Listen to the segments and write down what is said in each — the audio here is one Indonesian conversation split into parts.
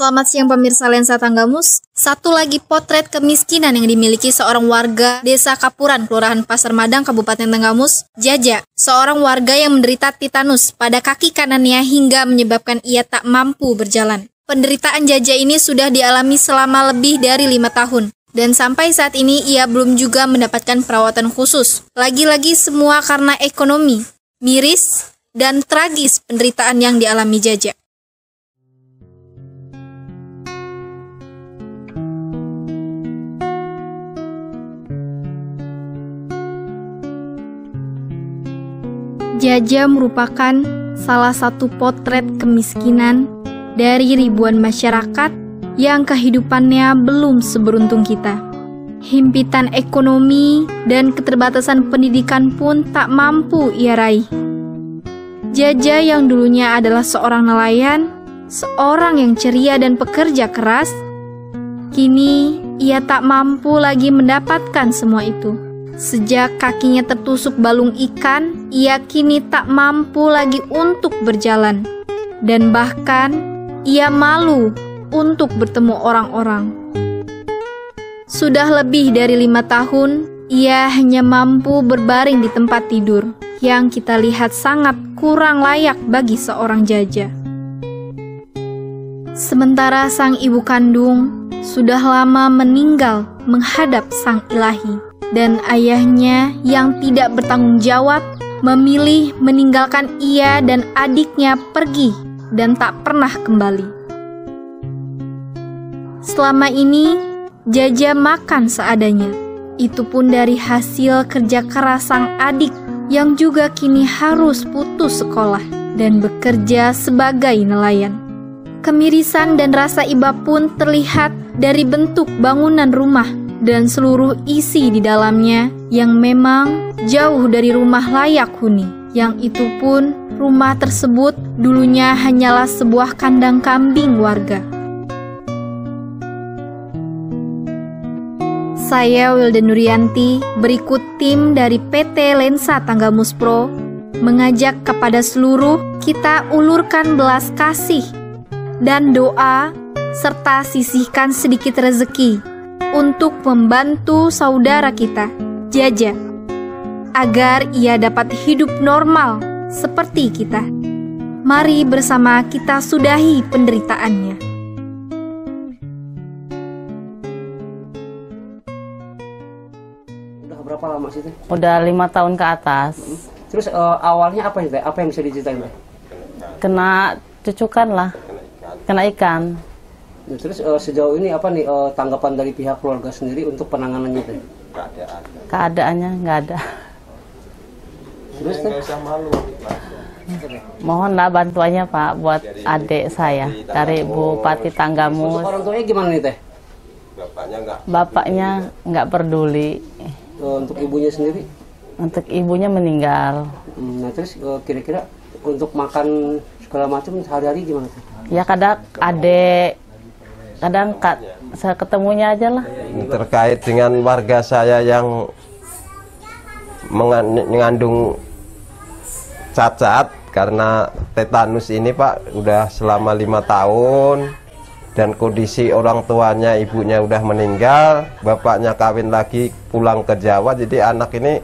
Selamat siang pemirsa Lensa Tanggamus. Satu lagi potret kemiskinan yang dimiliki seorang warga Desa Kapuran, Kelurahan Pasar Madang, Kabupaten Tanggamus, Jaja. Seorang warga yang menderita titanus pada kaki kanannya hingga menyebabkan ia tak mampu berjalan. Penderitaan Jaja ini sudah dialami selama lebih dari 5 tahun. Dan sampai saat ini ia belum juga mendapatkan perawatan khusus. Lagi-lagi semua karena ekonomi. Miris dan tragis penderitaan yang dialami Jaja. Jaja merupakan salah satu potret kemiskinan dari ribuan masyarakat yang kehidupannya belum seberuntung kita. Himpitan ekonomi dan keterbatasan pendidikan pun tak mampu ia raih. Jaja yang dulunya adalah seorang nelayan, seorang yang ceria dan pekerja keras, kini ia tak mampu lagi mendapatkan semua itu. Sejak kakinya tertusuk balung ikan, ia kini tak mampu lagi untuk berjalan. Dan bahkan, ia malu untuk bertemu orang-orang. Sudah lebih dari 5 tahun, ia hanya mampu berbaring di tempat tidur, yang kita lihat sangat kurang layak bagi seorang Jaja. Sementara sang ibu kandung sudah lama meninggal menghadap sang ilahi. Dan ayahnya yang tidak bertanggung jawab memilih meninggalkan ia dan adiknya pergi dan tak pernah kembali. Selama ini, Jaja makan seadanya. Itu pun dari hasil kerja keras sang adik yang juga kini harus putus sekolah dan bekerja sebagai nelayan. Kemirisan dan rasa iba pun terlihat dari bentuk bangunan rumah dan seluruh isi di dalamnya yang memang jauh dari rumah layak huni. Yang itu pun rumah tersebut dulunya hanyalah sebuah kandang kambing warga. Saya Wilda Nurianti, berikut tim dari PT Lensa Tanggamus Pro mengajak kepada seluruh kita ulurkan belas kasih dan doa serta sisihkan sedikit rezeki untuk membantu saudara kita, Jaja, agar ia dapat hidup normal seperti kita. Mari bersama kita sudahi penderitaannya. Udah berapa lama sih Teh? Udah 5 tahun ke atas. Terus awalnya apa ya Teh? Apa yang bisa diceritain Teh? Kena cucukan lah, kena ikan. Nah, terus sejauh ini apa nih tanggapan dari pihak keluarga sendiri untuk penanganannya Teh? Keadaannya nggak ada. Terus Teh? Mohonlah bantuannya Pak buat adik saya dari Bupati Tanggamus. Untuk orang tuanya gimana nih Teh? Bapaknya nggak peduli. Untuk ibunya sendiri? Untuk ibunya meninggal. Nah terus kira-kira untuk makan segala macam sehari-hari gimana Teh? Ya kadang adik, kadang saya ketemunya aja lah. Terkait dengan warga saya yang mengandung cacat karena tetanus ini Pak udah selama 5 tahun dan kondisi orang tuanya ibunya udah meninggal, bapaknya kawin lagi pulang ke Jawa, jadi anak ini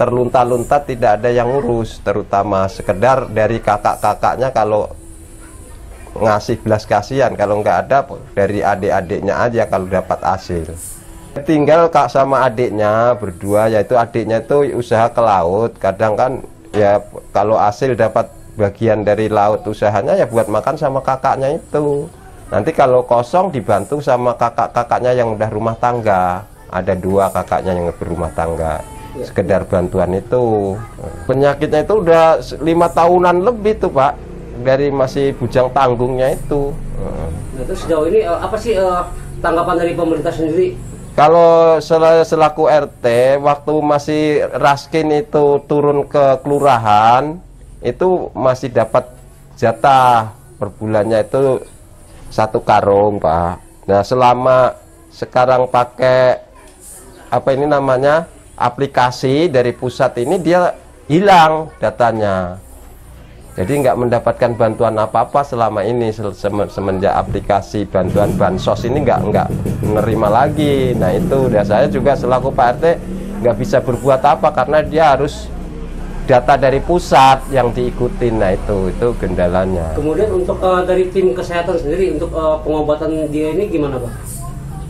terlunta-lunta tidak ada yang ngurus, terutama sekedar dari kakak-kakaknya kalau ngasih belas kasihan, kalau nggak ada dari adik-adiknya aja kalau dapat hasil. Tinggal kak sama adiknya berdua, yaitu adiknya itu usaha ke laut, kadang kan ya kalau hasil dapat bagian dari laut usahanya ya buat makan sama kakaknya itu. Nanti kalau kosong dibantu sama kakak-kakaknya yang udah rumah tangga, ada 2 kakaknya yang berumah tangga, sekedar bantuan itu. Penyakitnya itu udah 5 tahunan lebih tuh Pak, dari masih bujang tanggungnya itu. Nah, terus sejauh ini apa sih tanggapan dari pemerintah sendiri? Kalau selaku RT, waktu masih Raskin itu turun ke kelurahan, itu masih dapat jatah per bulannya itu 1 karung Pak. Nah selama sekarang pakai apa ini namanya aplikasi dari pusat ini, dia hilang datanya. Jadi nggak mendapatkan bantuan apa-apa selama ini semenjak aplikasi bantuan bansos ini nggak menerima lagi. Nah itu saya juga selaku Pak RT nggak bisa berbuat apa karena dia harus data dari pusat yang diikutin. Nah itu kendalanya. Kemudian untuk dari tim kesehatan sendiri untuk pengobatan dia ini gimana Pak?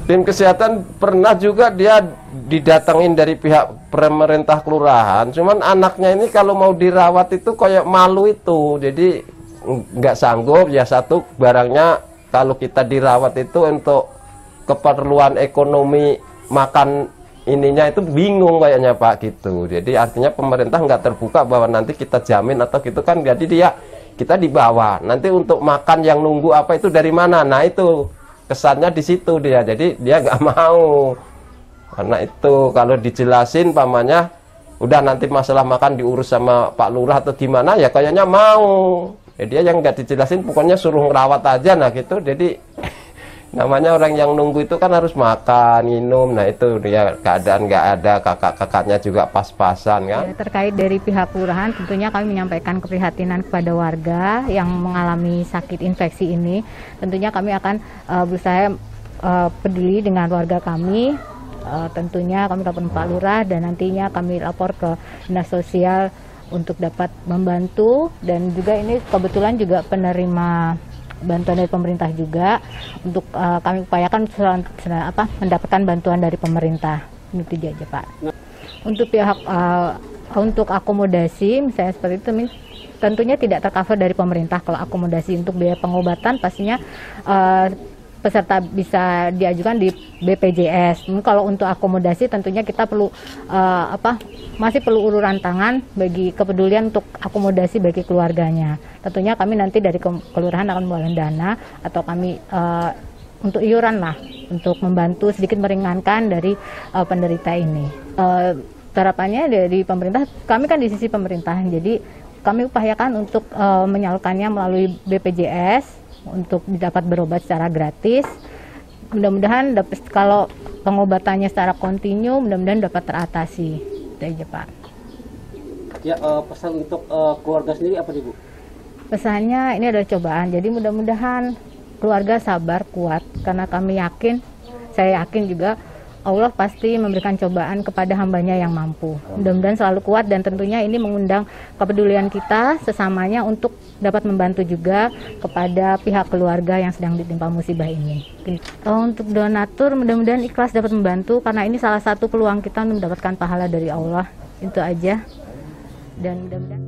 Tim kesehatan pernah juga dia didatengin dari pihak pemerintah kelurahan, cuman anaknya ini kalau mau dirawat itu kayak malu itu, jadi nggak sanggup. Ya satu, barangnya kalau kita dirawat itu untuk keperluan ekonomi makan ininya itu bingung kayaknya Pak gitu. Jadi artinya pemerintah nggak terbuka bahwa nanti kita jamin atau gitu kan, jadi kita dibawa nanti untuk makan yang nunggu apa itu dari mana. Nah itu kesannya di situ dia, jadi dia nggak mau karena itu kalau dijelasin pamannya udah nanti masalah makan diurus sama Pak Lurah atau gimana ya kayaknya mau. Dia yang nggak dijelasin pokoknya suruh ngerawat aja. Nah gitu, jadi namanya orang yang nunggu itu kan harus makan minum. Nah itu dia keadaan nggak ada, kakak-kakaknya juga pas-pasan kan. Ya, terkait dari pihak kelurahan tentunya kami menyampaikan keprihatinan kepada warga yang mengalami sakit infeksi ini. Tentunya kami akan berusaha peduli dengan warga kami. Tentunya kami telepon Pak Lurah dan nantinya kami lapor ke Dinas Sosial untuk dapat membantu, dan juga ini kebetulan juga penerima bantuan dari pemerintah juga untuk kami upayakan mendapatkan bantuan dari pemerintah. Itu aja Pak. Untuk pihak untuk akomodasi misalnya seperti itu tentunya tidak tercover dari pemerintah. Kalau akomodasi untuk biaya pengobatan pastinya peserta bisa diajukan di BPJS. Kalau untuk akomodasi tentunya kita perlu masih perlu uluran tangan bagi kepedulian untuk akomodasi bagi keluarganya. Tentunya kami nanti dari kelurahan akan mengeluarkan dana atau kami untuk iuran lah untuk membantu sedikit meringankan dari penderita ini. Harapannya dari pemerintah, kami kan di sisi pemerintah, jadi kami upayakan untuk menyalurkannya melalui BPJS untuk dapat berobat secara gratis. Mudah-mudahan kalau pengobatannya secara kontinu mudah-mudahan dapat teratasi. Itu aja Pak. Ya, pesan untuk keluarga sendiri apa nih Bu? Pesannya ini adalah cobaan, jadi mudah-mudahan keluarga sabar, kuat, karena kami yakin, saya yakin juga Allah pasti memberikan cobaan kepada hambanya yang mampu. Mudah-mudahan selalu kuat, dan tentunya ini mengundang kepedulian kita sesamanya untuk dapat membantu juga kepada pihak keluarga yang sedang ditimpa musibah ini. Untuk donatur mudah-mudahan ikhlas dapat membantu, karena ini salah satu peluang kita untuk mendapatkan pahala dari Allah. Itu aja. Dan mudah-mudahan